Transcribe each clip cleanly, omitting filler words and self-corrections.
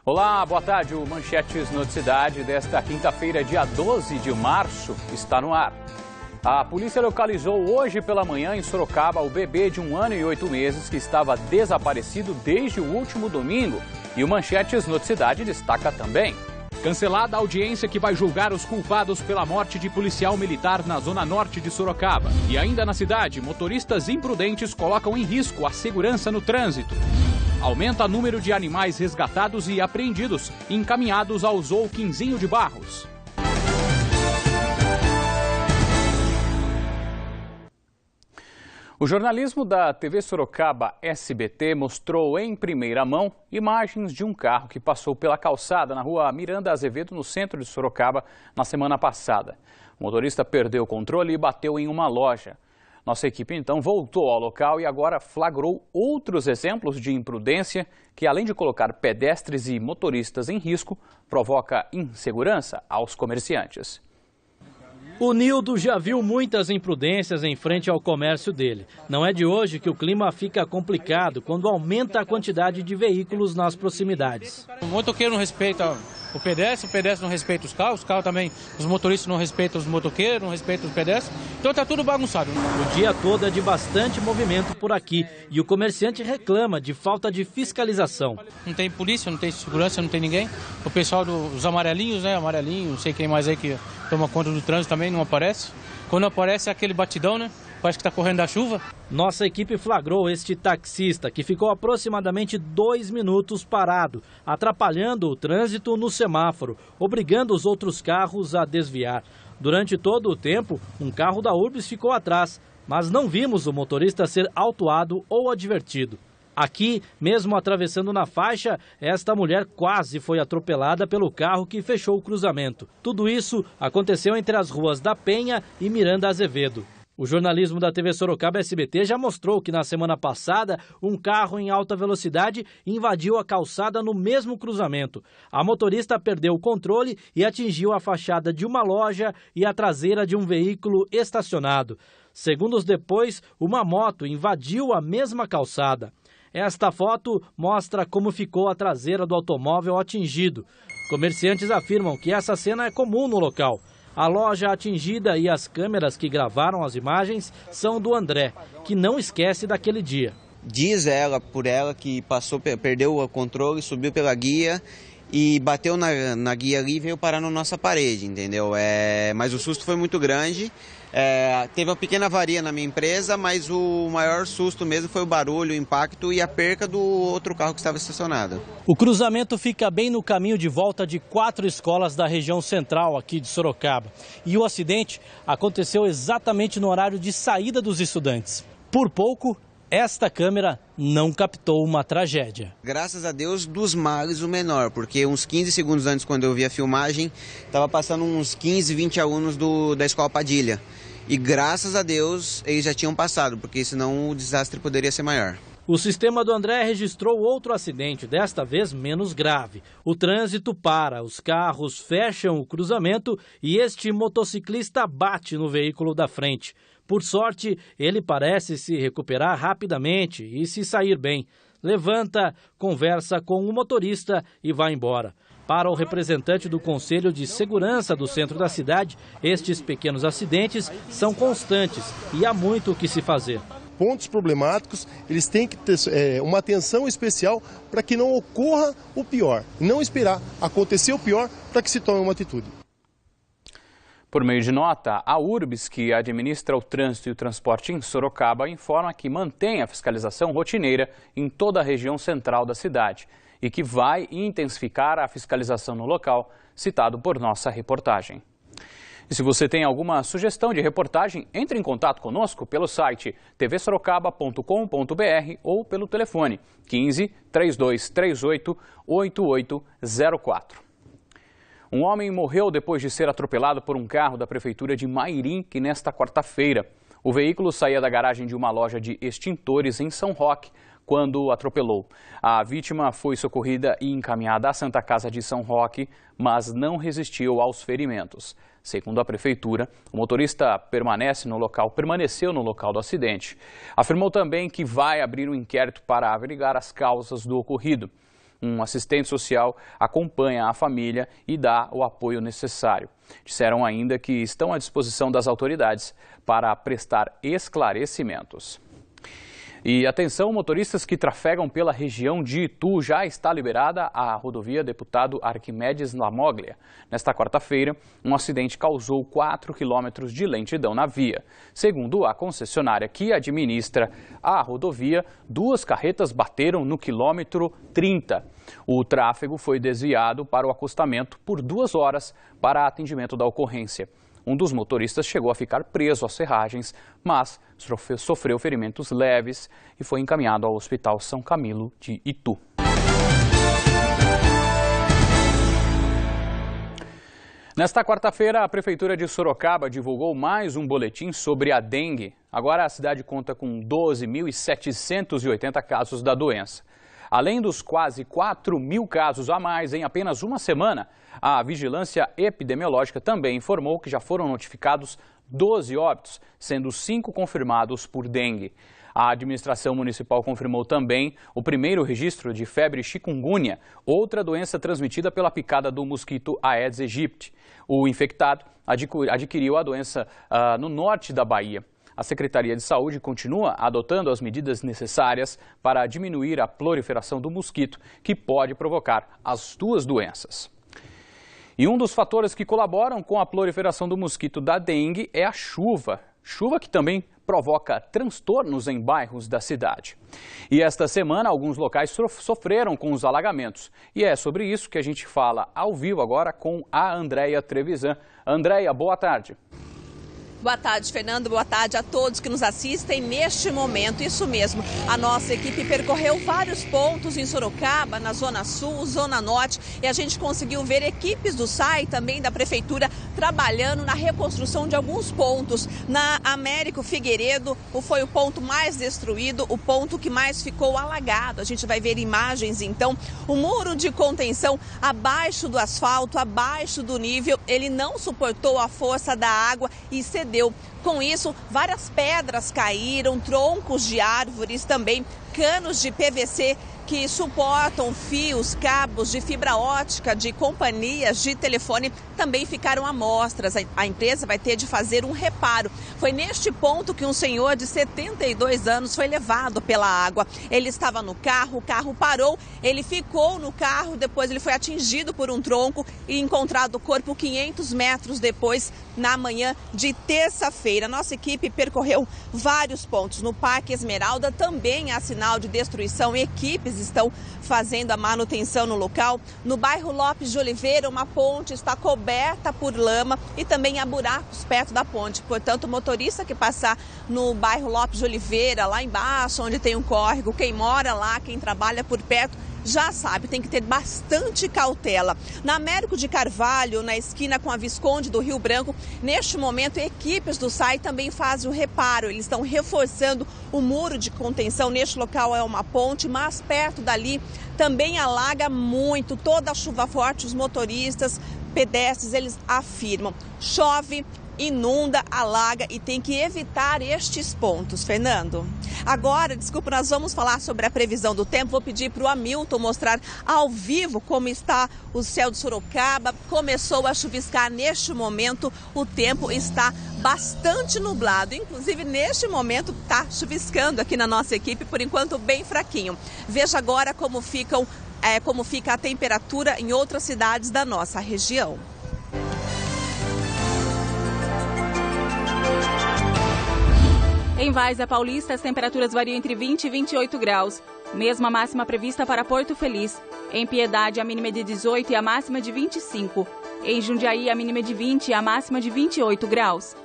Olá, boa tarde. O Manchetes Noticidade desta quinta-feira, dia 12 de março, está no ar. A polícia localizou hoje pela manhã em Sorocaba o bebê de 1 ano e 8 meses que estava desaparecido desde o último domingo. E o Manchetes Noticidade destaca também: cancelada a audiência que vai julgar os culpados pela morte de policial militar na zona norte de Sorocaba. E ainda na cidade, motoristas imprudentes colocam em risco a segurança no trânsito. Aumenta o número de animais resgatados e apreendidos, encaminhados ao Zoo Quinzinho de Barros. O jornalismo da TV Sorocaba SBT mostrou em primeira mão imagens de um carro que passou pela calçada na rua Miranda Azevedo, no centro de Sorocaba, na semana passada. O motorista perdeu o controle e bateu em uma loja. Nossa equipe, então, voltou ao local e agora flagrou outros exemplos de imprudência que, além de colocar pedestres e motoristas em risco, provoca insegurança aos comerciantes. O Nildo já viu muitas imprudências em frente ao comércio dele. Não é de hoje que o clima fica complicado quando aumenta a quantidade de veículos nas proximidades. O motoqueiro não respeita o pedestre não respeita os carros também, os motoristas não respeitam os motoqueiros, não respeitam os pedestres, então tá tudo bagunçado. O dia todo é de bastante movimento por aqui e o comerciante reclama de falta de fiscalização. Não tem polícia, não tem segurança, não tem ninguém. O pessoal dos amarelinhos, amarelinho, não sei quem mais aí que toma conta do trânsito também não aparece. Quando aparece é aquele batidão, parece que está correndo da chuva. Nossa equipe flagrou este taxista que ficou aproximadamente 2 minutos parado, atrapalhando o trânsito no semáforo, obrigando os outros carros a desviar. Durante todo o tempo, um carro da Urbis ficou atrás, mas não vimos o motorista ser autuado ou advertido. Aqui, mesmo atravessando na faixa, esta mulher quase foi atropelada pelo carro que fechou o cruzamento. Tudo isso aconteceu entre as ruas da Penha e Miranda Azevedo. O jornalismo da TV Sorocaba SBT já mostrou que na semana passada um carro em alta velocidade invadiu a calçada no mesmo cruzamento. A motorista perdeu o controle e atingiu a fachada de uma loja e a traseira de um veículo estacionado. Segundos depois, uma moto invadiu a mesma calçada. Esta foto mostra como ficou a traseira do automóvel atingido. Comerciantes afirmam que essa cena é comum no local. A loja atingida e as câmeras que gravaram as imagens são do André, que não esquece daquele dia. Diz ela, que perdeu o controle, subiu pela guia e bateu na guia ali e veio parar na nossa parede, entendeu? Mas o susto foi muito grande. Teve uma pequena avaria na minha empresa, mas o maior susto mesmo foi o barulho, o impacto e a perca do outro carro que estava estacionado. O cruzamento fica bem no caminho de volta de 4 escolas da região central aqui de Sorocaba. E o acidente aconteceu exatamente no horário de saída dos estudantes. Por pouco, esta câmera não captou uma tragédia. Graças a Deus, dos males o menor, porque uns 15 segundos antes, quando eu vi a filmagem, estava passando uns 15, 20 alunos da Escola Padilha. E graças a Deus, eles já tinham passado, porque senão o desastre poderia ser maior. O sistema do André registrou outro acidente, desta vez menos grave. O trânsito para, os carros fecham o cruzamento e este motociclista bate no veículo da frente. Por sorte, ele parece se recuperar rapidamente e se sair bem. Levanta, conversa com o motorista e vai embora. Para o representante do Conselho de Segurança do centro da cidade, estes pequenos acidentes são constantes e há muito o que se fazer. Pontos problemáticos, eles têm que ter uma atenção especial para que não ocorra o pior. Não esperar acontecer o pior para que se tome uma atitude. Por meio de nota, a Urbis, que administra o trânsito e o transporte em Sorocaba, informa que mantém a fiscalização rotineira em toda a região central da cidade e que vai intensificar a fiscalização no local, citado por nossa reportagem. E se você tem alguma sugestão de reportagem, entre em contato conosco pelo site tvsorocaba.com.br ou pelo telefone 15 3238 8804. Um homem morreu depois de ser atropelado por um carro da prefeitura de Mairim, que nesta quarta-feira. O veículo saía da garagem de uma loja de extintores em São Roque, quando atropelou. A vítima foi socorrida e encaminhada à Santa Casa de São Roque, mas não resistiu aos ferimentos. Segundo a prefeitura, o motorista permaneceu no local do acidente. Afirmou também que vai abrir um inquérito para averiguar as causas do ocorrido. Um assistente social acompanha a família e dá o apoio necessário. Disseram ainda que estão à disposição das autoridades para prestar esclarecimentos. E atenção, motoristas que trafegam pela região de Itu, já está liberada a rodovia Deputado Arquimedes Lamoglia. Nesta quarta-feira, um acidente causou 4 quilômetros de lentidão na via. Segundo a concessionária que administra a rodovia, 2 carretas bateram no quilômetro 30. O tráfego foi desviado para o acostamento por 2 horas para atendimento da ocorrência. Um dos motoristas chegou a ficar preso às ferragens, mas sofreu ferimentos leves e foi encaminhado ao Hospital São Camilo de Itu. Nesta quarta-feira, a Prefeitura de Sorocaba divulgou mais um boletim sobre a dengue. Agora a cidade conta com 12.780 casos da doença. Além dos quase 4.000 casos a mais em apenas uma semana, a Vigilância Epidemiológica também informou que já foram notificados 12 óbitos, sendo 5 confirmados por dengue. A administração municipal confirmou também o primeiro registro de febre chikungunya, outra doença transmitida pela picada do mosquito Aedes aegypti. O infectado adquiriu a doença no norte da Bahia. A Secretaria de Saúde continua adotando as medidas necessárias para diminuir a proliferação do mosquito, que pode provocar as 2 doenças. E um dos fatores que colaboram com a proliferação do mosquito da dengue é a chuva. Chuva que também provoca transtornos em bairros da cidade. E esta semana, alguns locais sofreram com os alagamentos. E é sobre isso que a gente fala ao vivo agora com a Andréia Trevisan. Andréia, boa tarde. Boa tarde, Fernando. Boa tarde a todos que nos assistem neste momento. Isso mesmo, a nossa equipe percorreu vários pontos em Sorocaba, na Zona Sul, Zona Norte, e a gente conseguiu ver equipes do SAI e também da Prefeitura trabalhando na reconstrução de alguns pontos. Na Américo Figueiredo foi o ponto mais destruído, o ponto que mais ficou alagado. A gente vai ver imagens, então. O muro de contenção abaixo do asfalto, abaixo do nível, ele não suportou a força da água e cedeu. Com isso, várias pedras caíram, troncos de árvores, também canos de PVC que suportam fios, cabos de fibra ótica de companhias de telefone também ficaram à mostra. A empresa vai ter de fazer um reparo. Foi neste ponto que um senhor de 72 anos foi levado pela água. Ele estava no carro, o carro parou, ele ficou no carro, depois ele foi atingido por um tronco e encontrado o corpo 500 metros depois, na manhã de terça-feira. Nossa equipe percorreu vários pontos. No Parque Esmeralda também há sinal de destruição. Equipes estão fazendo a manutenção no local. No bairro Lopes de Oliveira, uma ponte está coberta por lama e também há buracos perto da ponte. Portanto, o motorista que passar no bairro Lopes de Oliveira, lá embaixo, onde tem um córrego, quem mora lá, quem trabalha por perto, já sabe, tem que ter bastante cautela. Na Américo de Carvalho, na esquina com a Visconde do Rio Branco, neste momento, equipes do SAI também fazem o reparo. Eles estão reforçando o muro de contenção. Neste local é uma ponte, mas perto dali também alaga muito. Toda a chuva forte, os motoristas, pedestres, eles afirmam. Chove, inunda, alaga e tem que evitar estes pontos. Fernando. Agora, desculpa, nós vamos falar sobre a previsão do tempo. Vou pedir para o Hamilton mostrar ao vivo como está o céu de Sorocaba. Começou a chuviscar neste momento, o tempo está bastante nublado. Inclusive, neste momento, está chuviscando aqui na nossa equipe, por enquanto bem fraquinho. Veja agora como fica a temperatura em outras cidades da nossa região. Em Várzea Paulista, as temperaturas variam entre 20 e 28 graus. Mesma máxima prevista para Porto Feliz. Em Piedade, a mínima é de 18 e a máxima de 25. Em Jundiaí, a mínima é de 20 e a máxima de 28 graus.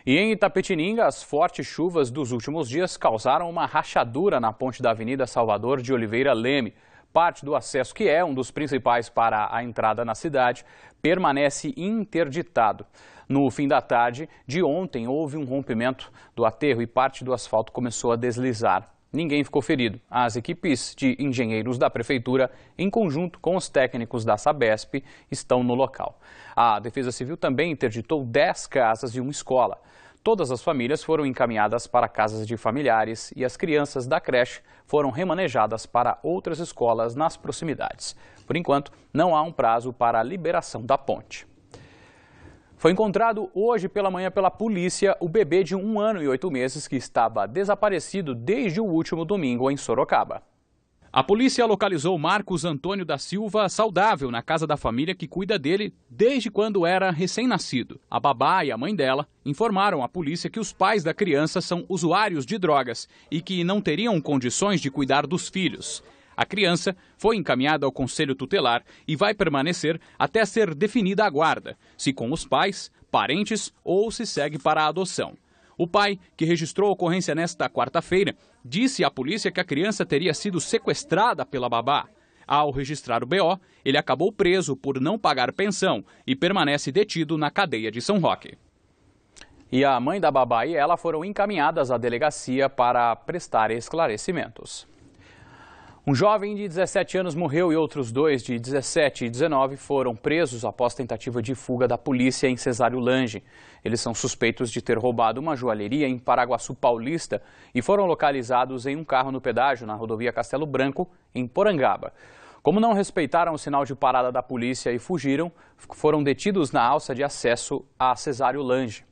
E em Itapetininga, as fortes chuvas dos últimos dias causaram uma rachadura na ponte da Avenida Salvador de Oliveira Leme. Parte do acesso, que é um dos principais para a entrada na cidade, permanece interditado. No fim da tarde de ontem, houve um rompimento do aterro e parte do asfalto começou a deslizar. Ninguém ficou ferido. As equipes de engenheiros da Prefeitura, em conjunto com os técnicos da Sabesp, estão no local. A Defesa Civil também interditou 10 casas e uma escola. Todas as famílias foram encaminhadas para casas de familiares e as crianças da creche foram remanejadas para outras escolas nas proximidades. Por enquanto, não há um prazo para a liberação da ponte. Foi encontrado hoje pela manhã pela polícia o bebê de 1 ano e 8 meses que estava desaparecido desde o último domingo em Sorocaba. A polícia localizou Marcos Antônio da Silva saudável na casa da família que cuida dele desde quando era recém-nascido. A babá e a mãe dela informaram à polícia que os pais da criança são usuários de drogas e que não teriam condições de cuidar dos filhos. A criança foi encaminhada ao conselho tutelar e vai permanecer até ser definida a guarda, se com os pais, parentes ou se segue para a adoção. O pai, que registrou a ocorrência nesta quarta-feira, disse à polícia que a criança teria sido sequestrada pela babá. Ao registrar o BO, ele acabou preso por não pagar pensão e permanece detido na cadeia de São Roque. E a mãe da babá e ela foram encaminhadas à delegacia para prestar esclarecimentos. Um jovem de 17 anos morreu e outros 2 de 17 e 19 foram presos após tentativa de fuga da polícia em Cesário Lange. Eles são suspeitos de ter roubado uma joalheria em Paraguaçu Paulista e foram localizados em um carro no pedágio na rodovia Castelo Branco, em Porangaba. Como não respeitaram o sinal de parada da polícia e fugiram, foram detidos na alça de acesso a Cesário Lange.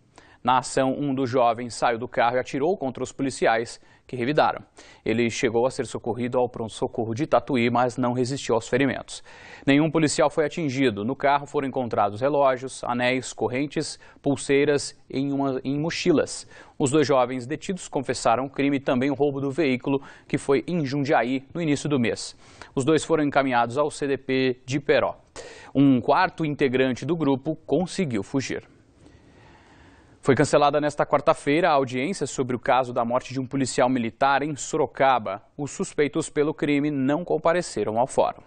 Na ação, um dos jovens saiu do carro e atirou contra os policiais, que revidaram. Ele chegou a ser socorrido ao pronto-socorro de Tatuí, mas não resistiu aos ferimentos. Nenhum policial foi atingido. No carro foram encontrados relógios, anéis, correntes, pulseiras em mochilas. Os 2 jovens detidos confessaram o crime e também o roubo do veículo, que foi em Jundiaí, no início do mês. Os 2 foram encaminhados ao CDP de Peró. Um quarto integrante do grupo conseguiu fugir. Foi cancelada nesta quarta-feira a audiência sobre o caso da morte de um policial militar em Sorocaba. Os suspeitos pelo crime não compareceram ao fórum.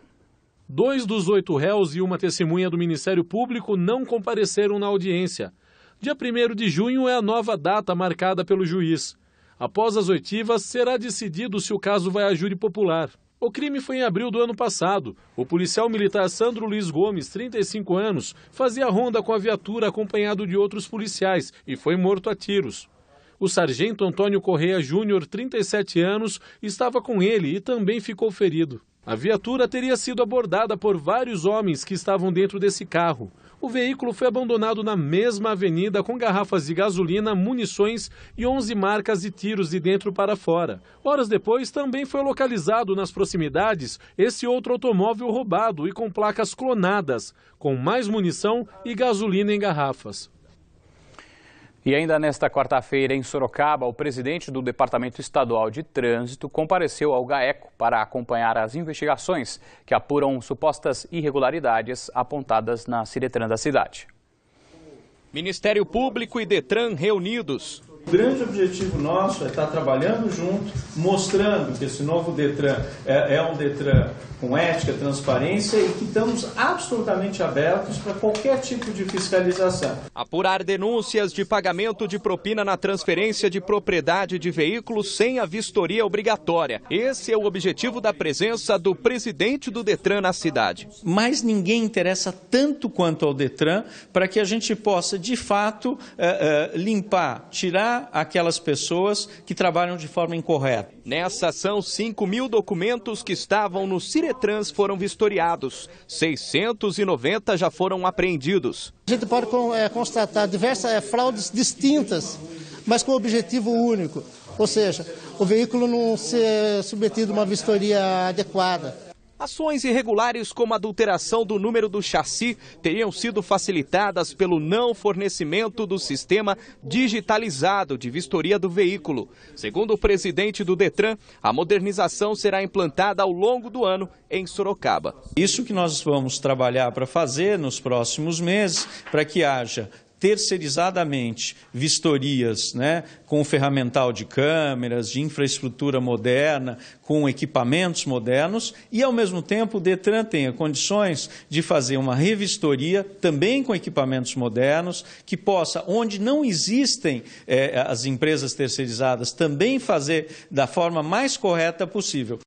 2 dos 8 réus e uma testemunha do Ministério Público não compareceram na audiência. Dia 1º de junho é a nova data marcada pelo juiz. Após as oitivas, será decidido se o caso vai a júri popular. O crime foi em abril do ano passado. O policial militar Sandro Luiz Gomes, 35 anos, fazia ronda com a viatura acompanhado de outros policiais e foi morto a tiros. O sargento Antônio Correia Júnior, 37 anos, estava com ele e também ficou ferido. A viatura teria sido abordada por vários homens que estavam dentro desse carro. O veículo foi abandonado na mesma avenida com garrafas de gasolina, munições e 11 marcas de tiros de dentro para fora. Horas depois, também foi localizado nas proximidades esse outro automóvel roubado e com placas clonadas, com mais munição e gasolina em garrafas. E ainda nesta quarta-feira, em Sorocaba, o presidente do Departamento Estadual de Trânsito compareceu ao GAECO para acompanhar as investigações que apuram supostas irregularidades apontadas na Ciretran da cidade. Ministério Público e Detran reunidos. O grande objetivo nosso é estar trabalhando junto, mostrando que esse novo Detran é um Detran com ética, transparência e que estamos absolutamente abertos para qualquer tipo de fiscalização. Apurar denúncias de pagamento de propina na transferência de propriedade de veículos sem a vistoria obrigatória. Esse é o objetivo da presença do presidente do Detran na cidade. Mas ninguém interessa tanto quanto ao Detran para que a gente possa, de fato, limpar, tirar aquelas pessoas que trabalham de forma incorreta. Nessa ação, 5.000 documentos que estavam no Ciretrans foram vistoriados. 690 já foram apreendidos. A gente pode constatar diversas fraudes distintas, mas com objetivo único. Ou seja, o veículo não ser submetido a uma vistoria adequada. Ações irregulares como a adulteração do número do chassi teriam sido facilitadas pelo não fornecimento do sistema digitalizado de vistoria do veículo. Segundo o presidente do Detran, a modernização será implantada ao longo do ano em Sorocaba. Isso que nós vamos trabalhar para fazer nos próximos meses, para que haja terceirizadamente vistorias, com ferramental de câmeras, de infraestrutura moderna, com equipamentos modernos e, ao mesmo tempo, o Detran tenha condições de fazer uma revistoria também com equipamentos modernos, que possa, onde não existem as empresas terceirizadas, também fazer da forma mais correta possível.